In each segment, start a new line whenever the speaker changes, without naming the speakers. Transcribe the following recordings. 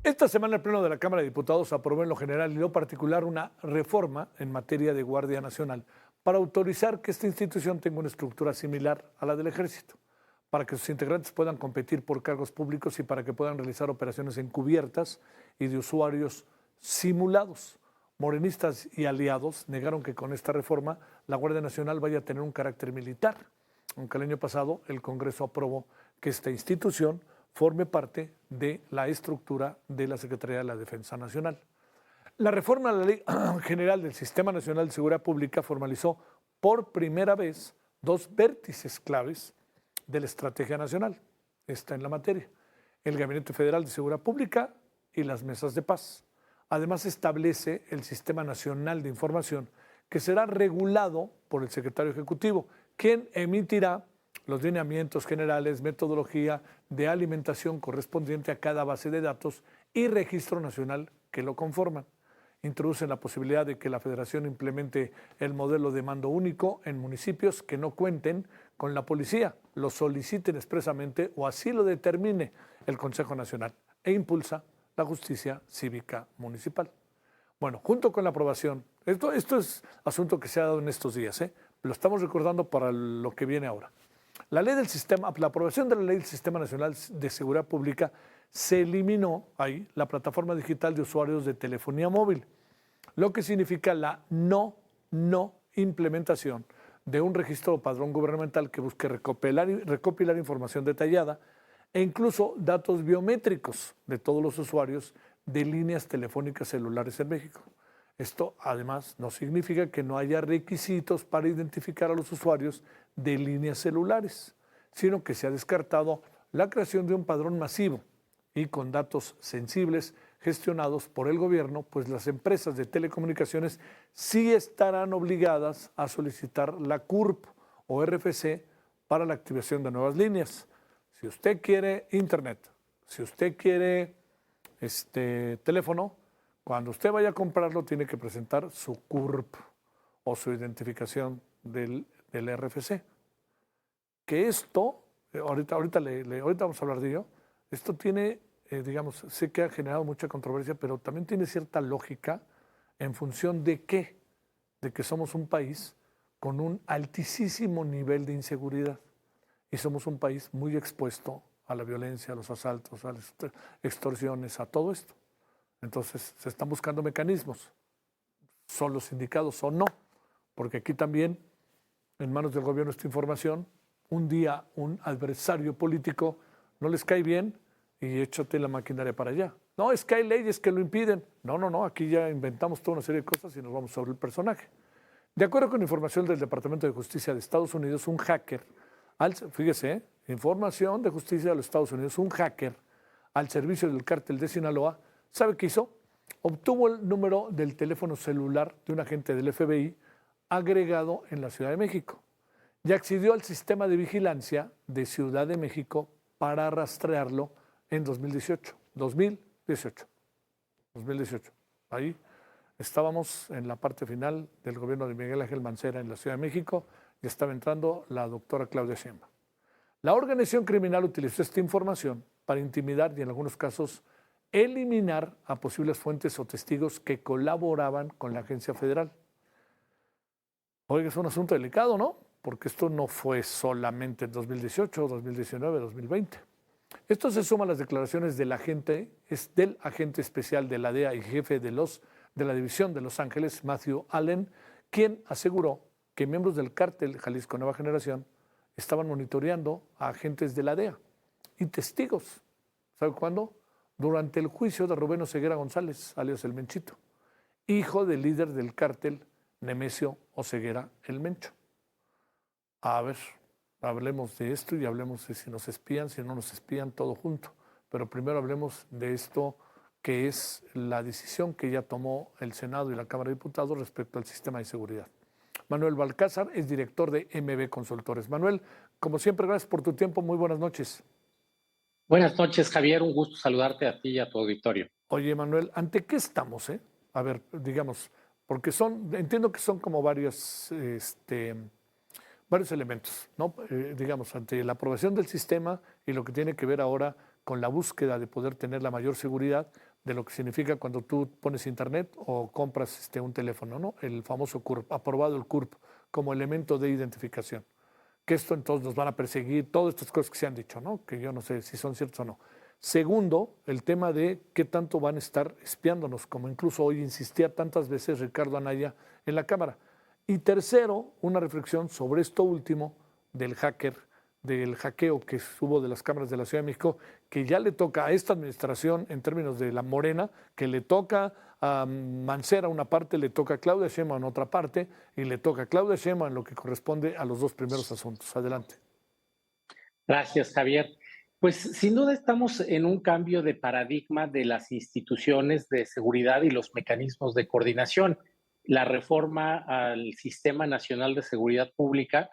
Esta semana el Pleno de la Cámara de Diputados aprobó en lo general y lo particular una reforma en materia de Guardia Nacional para autorizar que esta institución tenga una estructura similar a la del Ejército, para que sus integrantes puedan competir por cargos públicos y para que puedan realizar operaciones encubiertas y de usuarios simulados. Morenistas y aliados negaron que con esta reforma la Guardia Nacional vaya a tener un carácter militar, aunque el año pasado el Congreso aprobó que esta institución forme parte de la estructura de la Secretaría de la Defensa Nacional. La reforma a la Ley General del Sistema Nacional de Seguridad Pública formalizó por primera vez dos vértices claves de la Estrategia Nacional. Está en la materia: el Gabinete Federal de Seguridad Pública y las mesas de paz. Además, establece el Sistema Nacional de Información, que será regulado por el secretario ejecutivo, quien emitirá los lineamientos generales, metodología de alimentación correspondiente a cada base de datos y registro nacional que lo conforman. Introducen la posibilidad de que la Federación implemente el modelo de mando único en municipios que no cuenten con la policía, lo soliciten expresamente o así lo determine el Consejo Nacional, e impulsa la justicia cívica municipal. Bueno, junto con la aprobación, esto es asunto que se ha dado en estos días, lo estamos recordando para lo que viene ahora. La aprobación de la Ley del Sistema Nacional de Seguridad Pública se eliminó ahí la plataforma digital de usuarios de telefonía móvil, lo que significa la no implementación de un registro o padrón gubernamental que busque recopilar información detallada e incluso datos biométricos de todos los usuarios de líneas telefónicas celulares en México. Esto, además, no significa que no haya requisitos para identificar a los usuarios de líneas celulares, sino que se ha descartado la creación de un padrón masivo y con datos sensibles gestionados por el gobierno, pues las empresas de telecomunicaciones sí estarán obligadas a solicitar la CURP o RFC para la activación de nuevas líneas. Si usted quiere internet, si usted quiere teléfono, cuando usted vaya a comprarlo tiene que presentar su CURP o su identificación del RFC. Que esto, ahorita vamos a hablar de ello, esto tiene, sé que ha generado mucha controversia, pero también tiene cierta lógica en función de qué, de que somos un país con un altísimo nivel de inseguridad y somos un país muy expuesto a la violencia, a los asaltos, a las extorsiones, a todo esto. Entonces, se están buscando mecanismos. ¿Son los indicados o no? Porque aquí también, en manos del gobierno, esta información, un día un adversario político no les cae bien y échate la maquinaria para allá. No, es que hay leyes que lo impiden. No, aquí ya inventamos toda una serie de cosas y nos vamos sobre el personaje. De acuerdo con información del Departamento de Justicia de Estados Unidos, un hacker, fíjese, información de justicia de los Estados Unidos, un hacker al servicio del cártel de Sinaloa, ¿sabe qué hizo? Obtuvo el número del teléfono celular de un agente del FBI agregado en la Ciudad de México y accedió al sistema de vigilancia de Ciudad de México para rastrearlo en 2018. Ahí estábamos en la parte final del gobierno de Miguel Ángel Mancera en la Ciudad de México y estaba entrando la doctora Claudia Sheinbaum. La organización criminal utilizó esta información para intimidar y en algunos casos eliminar a posibles fuentes o testigos que colaboraban con la agencia federal. Oiga, es un asunto delicado, ¿no? Porque esto no fue solamente en 2018, 2019, 2020. Esto se suma a las declaraciones del agente especial de la DEA y jefe de la División de Los Ángeles, Matthew Allen, quien aseguró que miembros del cártel Jalisco Nueva Generación estaban monitoreando a agentes de la DEA y testigos. ¿Sabe cuándo? Durante el juicio de Rubén Oseguera González, alias El Menchito, hijo del líder del cártel Nemesio Oseguera El Mencho. A ver, hablemos de esto y hablemos de si nos espían, si no nos espían, todo junto. Pero primero hablemos de esto que es la decisión que ya tomó el Senado y la Cámara de Diputados respecto al sistema de seguridad. Manuel Balcázar es director de MB Consultores. Manuel, como siempre, gracias por tu tiempo. Muy buenas noches.
Buenas noches, Javier. Un gusto saludarte a ti y a tu auditorio.
Oye, Manuel, ¿ante qué estamos? A ver, digamos, porque entiendo que son como varios elementos, ¿no? Digamos, ante la aprobación del sistema y lo que tiene que ver ahora con la búsqueda de poder tener la mayor seguridad, de lo que significa cuando tú pones internet o compras un teléfono, ¿no? El famoso CURP, aprobado el CURP como elemento de identificación. Que esto entonces nos van a perseguir, todas estas cosas que se han dicho, ¿no? Que yo no sé si son ciertas o no. Segundo, el tema de qué tanto van a estar espiándonos, como incluso hoy insistía tantas veces Ricardo Anaya en la Cámara. Y tercero, una reflexión sobre esto último del hackeo que hubo de las cámaras de la Ciudad de México, que ya le toca a esta administración en términos de la Morena, que le toca a Mancera una parte, le toca a Claudia Sheinbaum en otra parte, y le toca a Claudia Sheinbaum en lo que corresponde a los dos primeros asuntos. Adelante.
Gracias, Javier. Pues sin duda estamos en un cambio de paradigma de las instituciones de seguridad y los mecanismos de coordinación. La reforma al Sistema Nacional de Seguridad Pública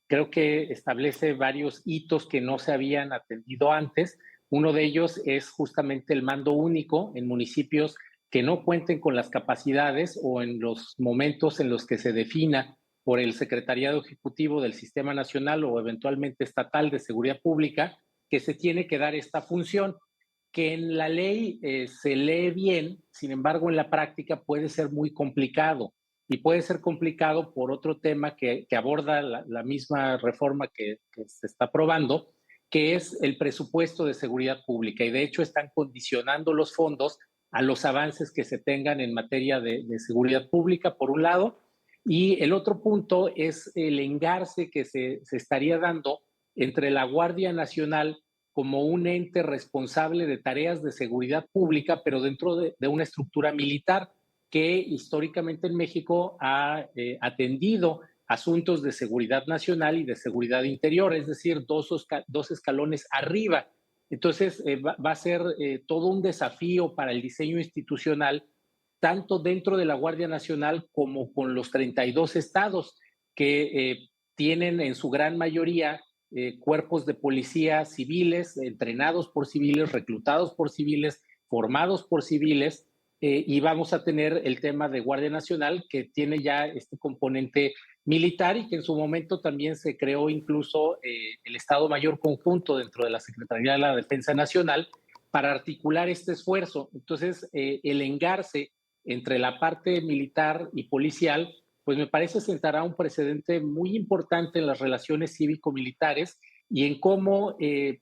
creo que establece varios hitos que no se habían atendido antes. Uno de ellos es justamente el mando único en municipios que no cuenten con las capacidades o en los momentos en los que se defina por el Secretariado Ejecutivo del Sistema Nacional o eventualmente estatal de Seguridad Pública, que se tiene que dar esta función, que en la ley se lee bien, sin embargo en la práctica puede ser muy complicado. Y puede ser complicado por otro tema que aborda la misma reforma que se está aprobando, que es el presupuesto de seguridad pública. Y de hecho están condicionando los fondos a los avances que se tengan en materia de seguridad pública, por un lado, y el otro punto es el engarce que se estaría dando entre la Guardia Nacional como un ente responsable de tareas de seguridad pública, pero dentro de una estructura militar que históricamente en México ha atendido asuntos de seguridad nacional y de seguridad interior, es decir, dos escalones arriba. Entonces, va a ser todo un desafío para el diseño institucional tanto dentro de la Guardia Nacional como con los 32 estados que tienen en su gran mayoría cuerpos de policía civiles, entrenados por civiles, reclutados por civiles, formados por civiles, y vamos a tener el tema de Guardia Nacional que tiene ya este componente militar y que en su momento también se creó incluso el Estado Mayor Conjunto dentro de la Secretaría de la Defensa Nacional para articular este esfuerzo. Entonces, el engarce entre la parte militar y policial, pues me parece sentará un precedente muy importante en las relaciones cívico-militares y en cómo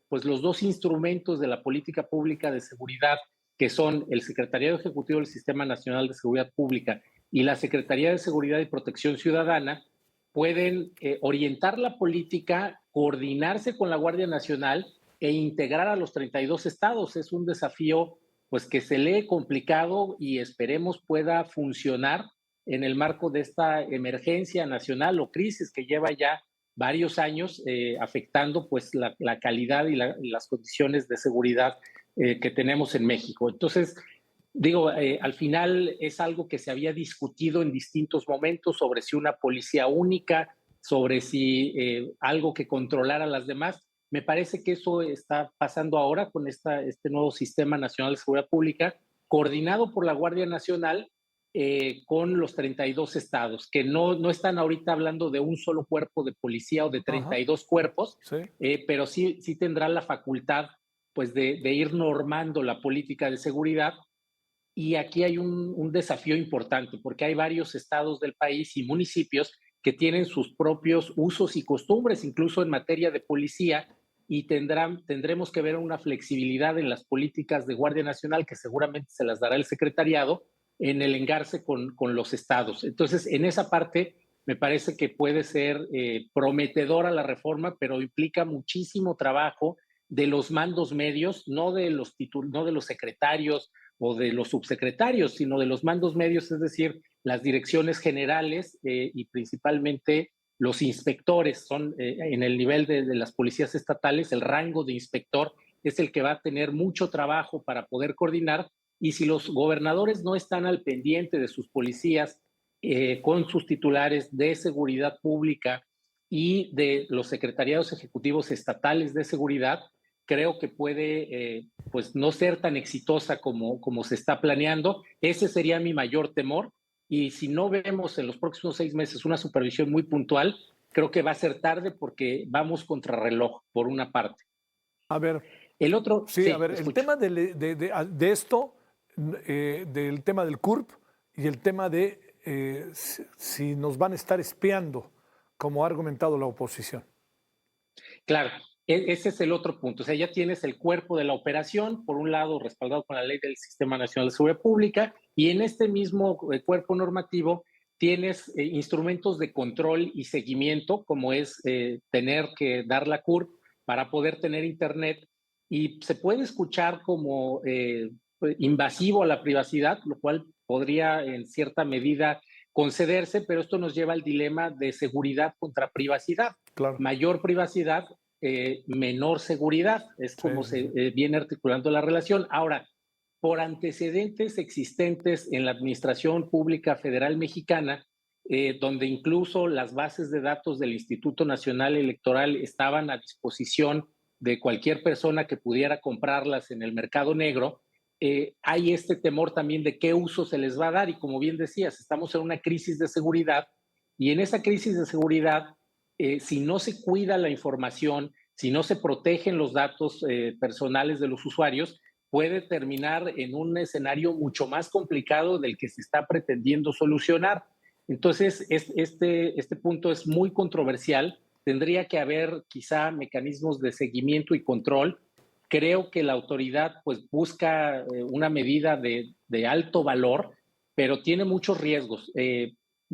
pues los dos instrumentos de la política pública de seguridad, que son el Secretariado Ejecutivo del Sistema Nacional de Seguridad Pública y la Secretaría de Seguridad y Protección Ciudadana, pueden orientar la política, coordinarse con la Guardia Nacional e integrar a los 32 estados. Es un desafío pues que se lee complicado y esperemos pueda funcionar en el marco de esta emergencia nacional o crisis que lleva ya varios años afectando pues la calidad y las condiciones de seguridad que tenemos en México. Entonces, digo, al final es algo que se había discutido en distintos momentos sobre si una policía única, sobre si algo que controlara a las demás. Me parece que eso está pasando ahora con este nuevo Sistema Nacional de Seguridad Pública, coordinado por la Guardia Nacional con los 32 estados, que no están ahorita hablando de un solo cuerpo de policía o de 32 cuerpos,
Sí.
pero sí tendrán la facultad pues, de ir normando la política de seguridad. Y aquí hay un desafío importante, porque hay varios estados del país y municipios que tienen sus propios usos y costumbres, incluso en materia de policía, y tendremos que ver una flexibilidad en las políticas de Guardia Nacional, que seguramente se las dará el secretariado, en el engarce con los estados. Entonces, en esa parte me parece que puede ser prometedora la reforma, pero implica muchísimo trabajo de los mandos medios, no de los secretarios o de los subsecretarios, sino de los mandos medios, es decir, las direcciones generales y principalmente los inspectores. Son en el nivel de las policías estatales, el rango de inspector es el que va a tener mucho trabajo para poder coordinar, y si los gobernadores no están al pendiente de sus policías con sus titulares de seguridad pública y de los secretariados ejecutivos estatales de seguridad, creo que puede pues no ser tan exitosa como se está planeando. Ese sería mi mayor temor. Y si no vemos en los próximos 6 meses una supervisión muy puntual, creo que va a ser tarde porque vamos contra reloj, por una parte.
A ver,
El otro,
sí, a
sí,
ver, el
escucho.
tema de esto, del tema del CURP y el tema de si nos van a estar espiando, como ha argumentado la oposición.
Claro, ese es el otro punto. O sea, ya tienes el cuerpo de la operación, por un lado, respaldado con la ley del Sistema Nacional de Seguridad Pública, y en este mismo cuerpo normativo tienes instrumentos de control y seguimiento, como es tener que dar la CURP para poder tener Internet, y se puede escuchar como invasivo a la privacidad, lo cual podría en cierta medida concederse, pero esto nos lleva al dilema de seguridad contra privacidad.
Claro.
Mayor privacidad, menor seguridad, es como se viene articulando la relación. Ahora, por antecedentes existentes en la Administración Pública Federal Mexicana, donde incluso las bases de datos del Instituto Nacional Electoral estaban a disposición de cualquier persona que pudiera comprarlas en el mercado negro, hay este temor también de qué uso se les va a dar. Y como bien decías, estamos en una crisis de seguridad, y en esa crisis de seguridad, si no se cuida la información, si no se protegen los datos personales de los usuarios, puede terminar en un escenario mucho más complicado del que se está pretendiendo solucionar. Entonces, este punto es muy controversial. Tendría que haber quizá mecanismos de seguimiento y control. Creo que la autoridad pues busca una medida de alto valor, pero tiene muchos riesgos.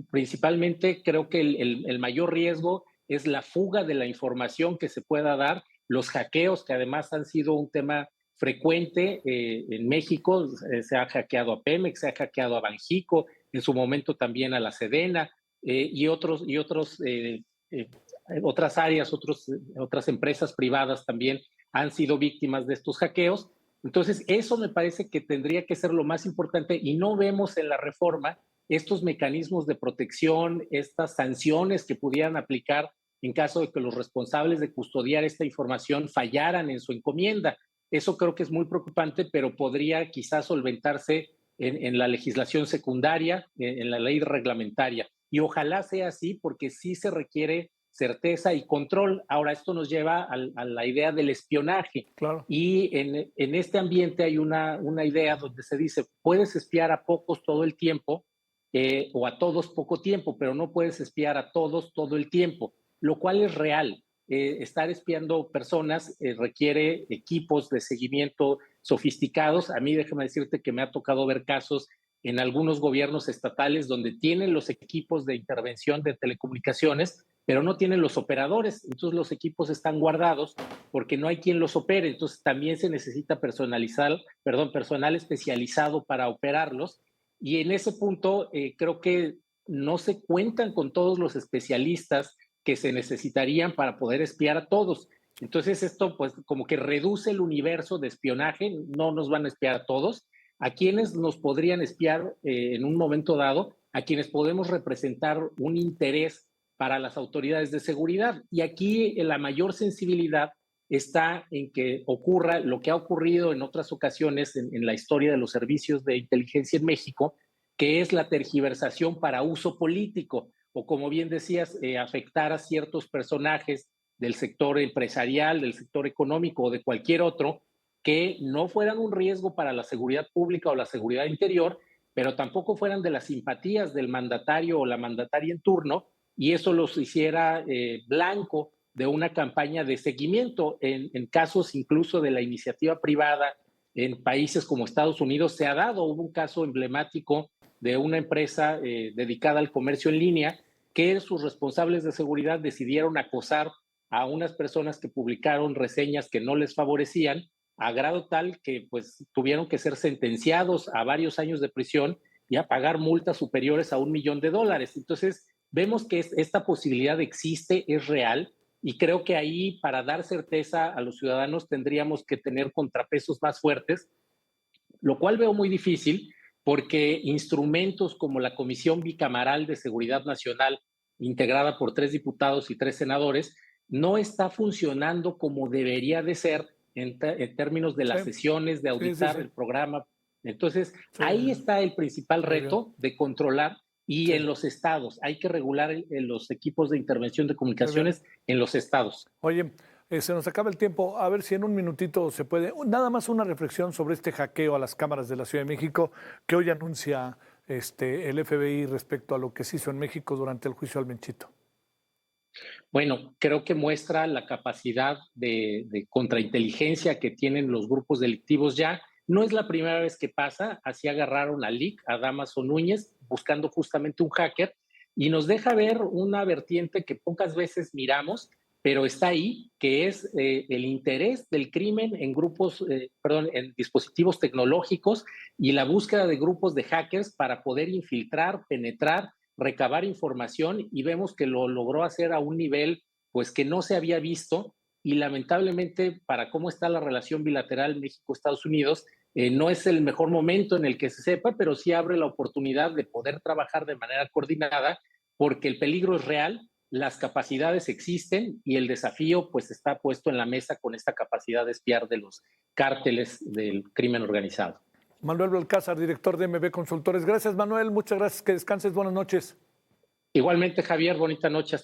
Principalmente creo que el mayor riesgo es la fuga de la información que se pueda dar, los hackeos, que además han sido un tema frecuente en México. Se ha hackeado a Pemex, se ha hackeado a Banxico, en su momento también a la Sedena, y otras áreas, otras empresas privadas también han sido víctimas de estos hackeos. Entonces, eso me parece que tendría que ser lo más importante, y no vemos en la reforma estos mecanismos de protección, estas sanciones que pudieran aplicar en caso de que los responsables de custodiar esta información fallaran en su encomienda. Eso creo que es muy preocupante, pero podría quizás solventarse en la legislación secundaria, en la ley reglamentaria. Y ojalá sea así, porque sí se requiere certeza y control. Ahora, esto nos lleva a la idea del espionaje.
Claro.
Y en este ambiente hay una idea donde se dice, puedes espiar a pocos todo el tiempo, o a todos poco tiempo, pero no puedes espiar a todos todo el tiempo, lo cual es real. Estar espiando personas requiere equipos de seguimiento sofisticados. A mí, déjame decirte que me ha tocado ver casos en algunos gobiernos estatales donde tienen los equipos de intervención de telecomunicaciones, pero no tienen los operadores. Entonces los equipos están guardados porque no hay quien los opere. Entonces también se necesita personal especializado para operarlos. Y en ese punto creo que no se cuentan con todos los especialistas que se necesitarían para poder espiar a todos. Entonces esto pues como que reduce el universo de espionaje. No nos van a espiar a todos. ¿A quienes nos podrían espiar en un momento dado? A quienes podemos representar un interés para las autoridades de seguridad. Y aquí la mayor sensibilidad está en que ocurra lo que ha ocurrido en otras ocasiones en la historia de los servicios de inteligencia en México, que es la tergiversación para uso político, o como bien decías, afectar a ciertos personajes del sector empresarial, del sector económico o de cualquier otro, que no fueran un riesgo para la seguridad pública o la seguridad interior, pero tampoco fueran de las simpatías del mandatario o la mandataria en turno, y eso los hiciera blanco de una campaña de seguimiento. En casos incluso de la iniciativa privada en países como Estados Unidos se ha dado. Hubo un caso emblemático de una empresa dedicada al comercio en línea, que sus responsables de seguridad decidieron acosar a unas personas que publicaron reseñas que no les favorecían, a grado tal que pues tuvieron que ser sentenciados a varios años de prisión y a pagar multas superiores a $1 millón. Entonces, vemos que esta posibilidad existe, es real, y creo que ahí, para dar certeza a los ciudadanos, tendríamos que tener contrapesos más fuertes, lo cual veo muy difícil, porque instrumentos como la Comisión Bicameral de Seguridad Nacional, integrada por 3 diputados y 3 senadores, no está funcionando como debería de ser en términos de las sesiones, de auditar el programa. Entonces, ahí está el principal reto de controlar. Y en los estados, hay que regular los equipos de intervención de comunicaciones en los estados.
Oye, Se nos acaba el tiempo. A ver si en un minutito se puede. Nada más una reflexión sobre este hackeo a las cámaras de la Ciudad de México que hoy anuncia el FBI respecto a lo que se hizo en México durante el juicio al Menchito.
Bueno, creo que muestra la capacidad de contrainteligencia que tienen los grupos delictivos ya. No es la primera vez que pasa, así agarraron a Lick, a Damaso Núñez, buscando justamente un hacker, y nos deja ver una vertiente que pocas veces miramos, pero está ahí, que es el interés del crimen en grupos, perdón, en dispositivos tecnológicos y la búsqueda de grupos de hackers para poder infiltrar, penetrar, recabar información, y vemos que lo logró hacer a un nivel pues que no se había visto, y lamentablemente para cómo está la relación bilateral México-Estados Unidos, no es el mejor momento en el que se sepa, pero sí abre la oportunidad de poder trabajar de manera coordinada, porque el peligro es real, las capacidades existen y el desafío pues está puesto en la mesa con esta capacidad de espiar de los cárteles del crimen organizado.
Manuel Balcázar, director de MB Consultores. Gracias, Manuel. Muchas gracias. Que descanses. Buenas noches.
Igualmente, Javier, bonita noche.